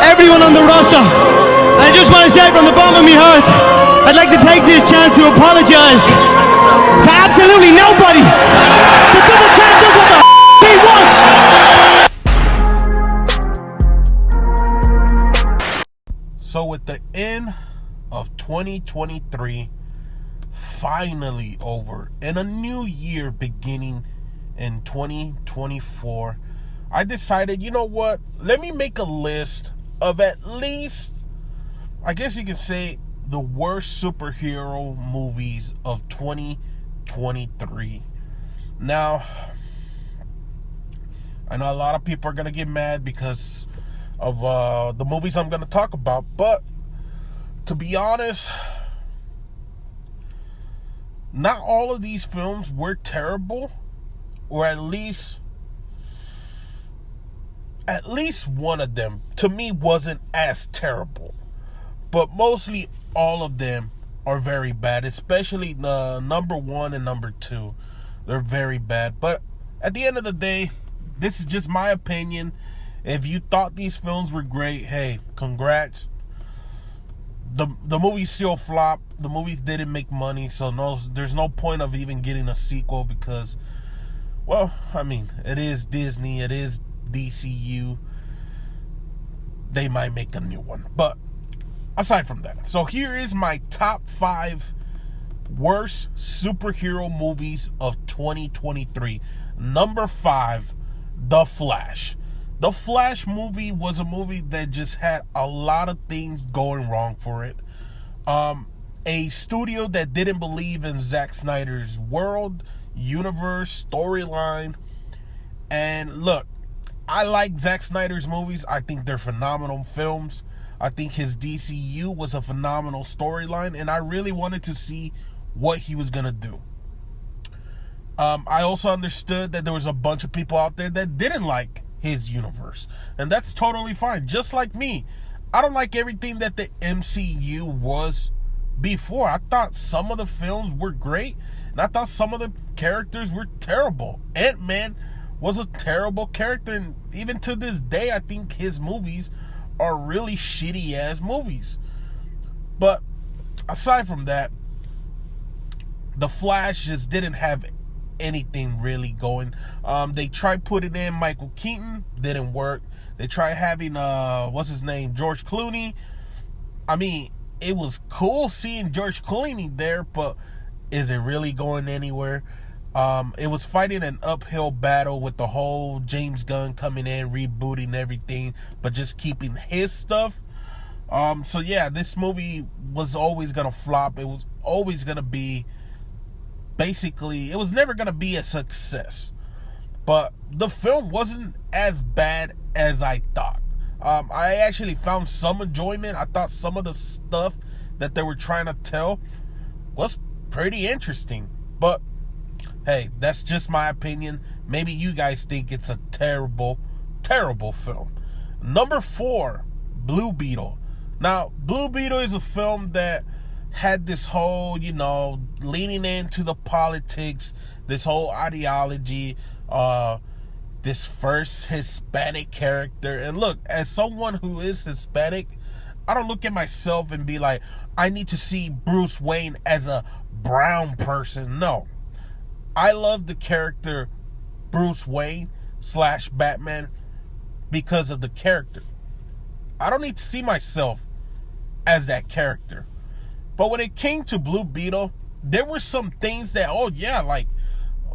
everyone on the roster. And I just want to say from the bottom of my heart, I'd like to take this chance to apologize to absolutely nobody. The double champ does what the he wants. So with the end of 2023 finally over and a new year beginning in 2024, I decided, you know what, let me make a list of at least, I guess you can say, the worst superhero movies of 2023. Now, I know a lot of people are going to get mad because of the movies I'm going to talk about, but to be honest, not all of these films were terrible, or at least one of them to me wasn't as terrible, but mostly all of them are very bad, especially the number 1 and number 2. They're very bad. But at the end of the day, this is just my opinion. If you thought these films were great, hey, congrats. The movies still flopped. The movies didn't make money, so there's no point of even getting a sequel because, well, I mean, it is Disney, it is DCU. They might make a new one. But aside from that, so here is my top 5 worst superhero movies of 2023. Number 5, The Flash. The Flash movie was a movie that just had a lot of things going wrong for it. A studio that didn't believe in Zack Snyder's world, universe, storyline. And look, I like Zack Snyder's movies. I think they're phenomenal films. I think his DCU was a phenomenal storyline, and I really wanted to see what he was going to do. I also understood that there was a bunch of people out there that didn't like his universe, and that's totally fine. Just like me, I don't like everything that the MCU was before. I thought some of the films were great, and I thought some of the characters were terrible. Ant-Man was a terrible character, and even to this day, I think his movies are really shitty ass movies. But aside from that, The Flash just didn't have anything really going. They tried putting in Michael Keaton, didn't work. They tried having what's his name, George Clooney. I mean, it was cool seeing George Clooney there, but is it really going anywhere? It was fighting an uphill battle with the whole James Gunn coming in, rebooting everything, but just keeping his stuff. So yeah, this movie was always gonna flop. It was always gonna be, basically, it was never gonna be a success. But the film wasn't as bad as I thought. I actually found some enjoyment. I thought some of the stuff that they were trying to tell was pretty interesting. But hey, that's just my opinion. Maybe you guys think it's a terrible, terrible film. Number 4, Blue Beetle. Now, Blue Beetle is a film that had this whole, leaning into the politics, this whole ideology, this first Hispanic character. And look, as someone who is Hispanic, I don't look at myself and be like, I need to see Bruce Wayne as a brown person. No. I love the character Bruce Wayne / Batman because of the character. I don't need to see myself as that character. But when it came to Blue Beetle, there were some things that,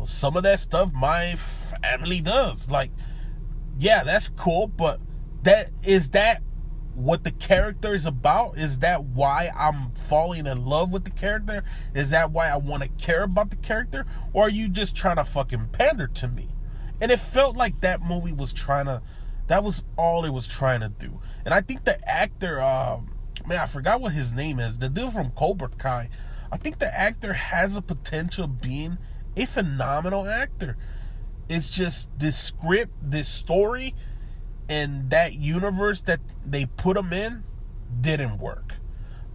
some of that stuff my family does. Like, yeah, that's cool, but is that what the character is about? Is that why I'm falling in love with the character? Is that why I want to care about the character? Or are you just trying to fucking pander to me? And it felt like that movie was that was all it was trying to do. And I think the actor, I forgot what his name is, the dude from Cobra Kai, I think the actor has a potential of being a phenomenal actor. It's just this script, this story, and that universe that they put him in didn't work.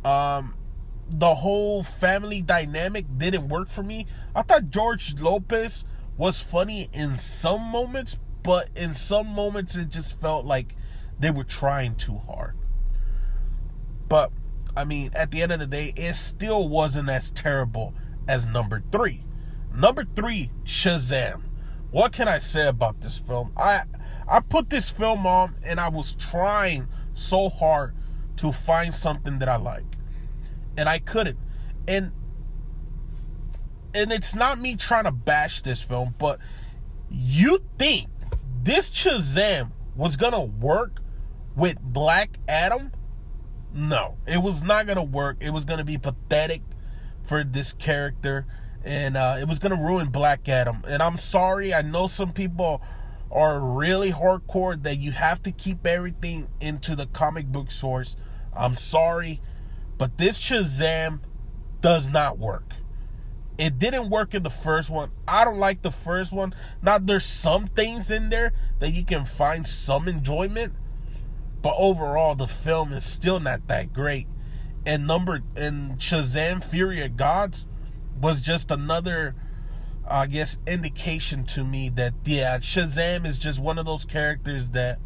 The whole family dynamic didn't work for me. I thought George Lopez was funny in some moments, but in some moments it just felt like they were trying too hard. But, I mean, at the end of the day, it still wasn't as terrible as number 3. Number 3, Shazam. What can I say about this film? I put this film on and I was trying so hard to find something that I like. And I couldn't. And it's not me trying to bash this film, but you think this Shazam was going to work with Black Adam? No, it was not going to work. It was going to be pathetic for this character, and it was going to ruin Black Adam. And I'm sorry, I know some people are really hardcore that you have to keep everything into the comic book source. I'm sorry, but this Shazam does not work. It didn't work in the first one. I don't like the first one. Now, there's some things in there that you can find some enjoyment, but overall, the film is still not that great. And Shazam! Fury of Gods was just another, I guess, indication to me that, yeah, Shazam is just one of those characters that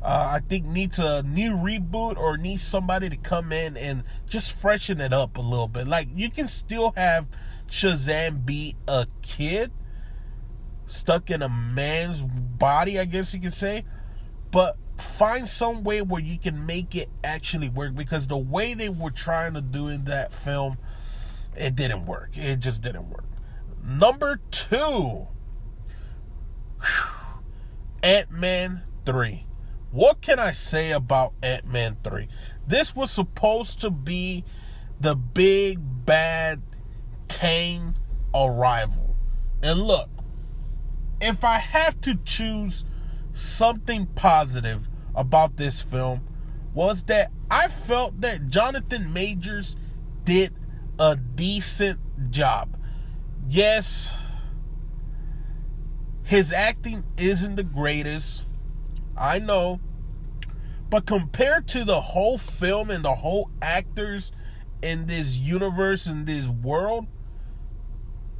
I think needs a new reboot or needs somebody to come in and just freshen it up a little bit. Like, you can still have Shazam be a kid stuck in a man's body, I guess you could say, but find some way where you can make it actually work, because the way they were trying to do in that film, it didn't work. It just didn't work. Number 2, Ant-Man 3. What can I say about Ant-Man 3? This was supposed to be the big bad Kang arrival. And look, if I have to choose something positive about this film, was that I felt that Jonathan Majors did a decent job. Yes, his acting isn't the greatest, I know, but compared to the whole film and the whole actors in this universe, in this world,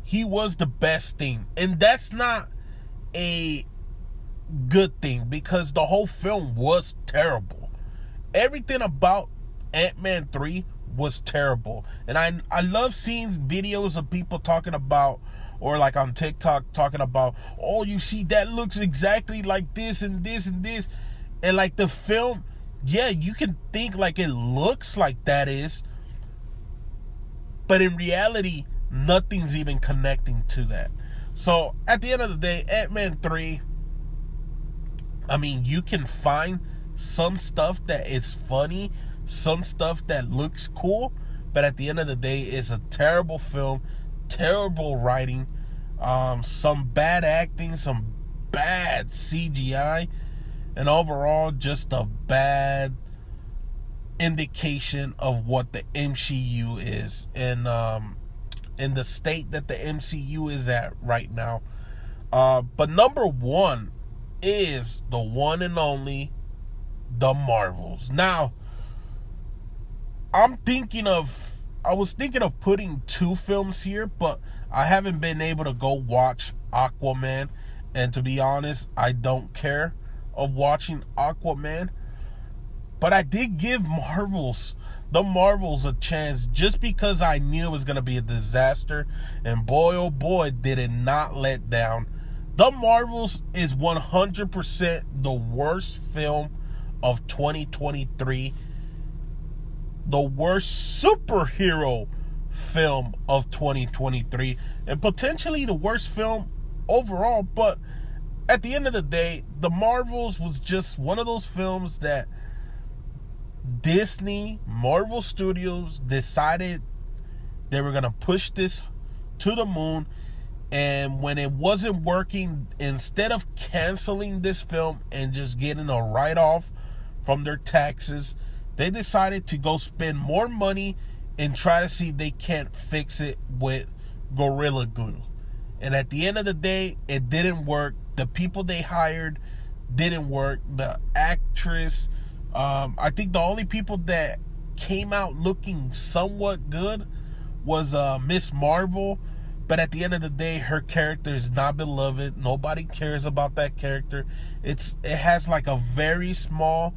he was the best thing. And that's not a good thing, because the whole film was terrible. Everything about Ant-Man 3 was terrible. And I love seeing videos of people talking about, or like on TikTok talking about, oh, you see, that looks exactly like this and this and this. And like the film, yeah, you can think like it looks like that is, but in reality, nothing's even connecting to that. So at the end of the day, Ant-Man 3, I mean, you can find some stuff that is funny, some stuff that looks cool, but at the end of the day, it's a terrible film, terrible writing, some bad acting, some bad CGI, and overall just a bad indication of what the MCU is, and in the state that the MCU is at right now. But number 1 is the one and only The Marvels. Now, I was thinking of putting 2 films here, but I haven't been able to go watch Aquaman, and to be honest, I don't care of watching Aquaman. But I did give The Marvels a chance, just because I knew it was going to be a disaster, and boy oh boy did it not let down. The Marvels is 100% the worst film of 2023, the worst superhero film of 2023, and potentially the worst film overall. But at the end of the day, The Marvels was just one of those films that Disney, Marvel Studios decided they were going to push this to the moon. And when it wasn't working, instead of canceling this film and just getting a write-off from their taxes, they decided to go spend more money and try to see if they can't fix it with Gorilla Glue. And at the end of the day, it didn't work. The people they hired didn't work. The actress, I think the only people that came out looking somewhat good was Miss Marvel. But at the end of the day, her character is not beloved. Nobody cares about that character. It has like a very small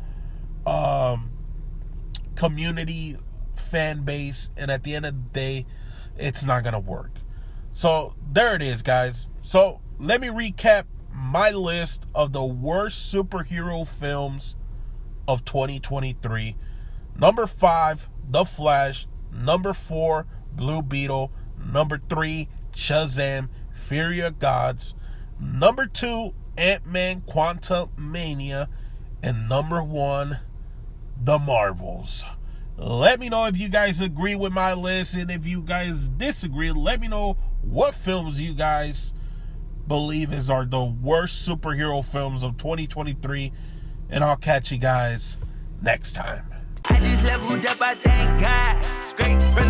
community fan base, and at the end of the day, it's not gonna work. So there it is, guys. So let me recap my list of the worst superhero films of 2023. Number 5, The Flash. Number 4, Blue Beetle. Number 3, Shazam! Fury of Gods. Number 2, Ant-Man Quantumania. And number 1, The Marvels. Let me know if you guys agree with my list, and if you guys disagree, let me know what films you guys believe are the worst superhero films of 2023, and I'll catch you guys next time. I just leveled up, I thank God. Straight from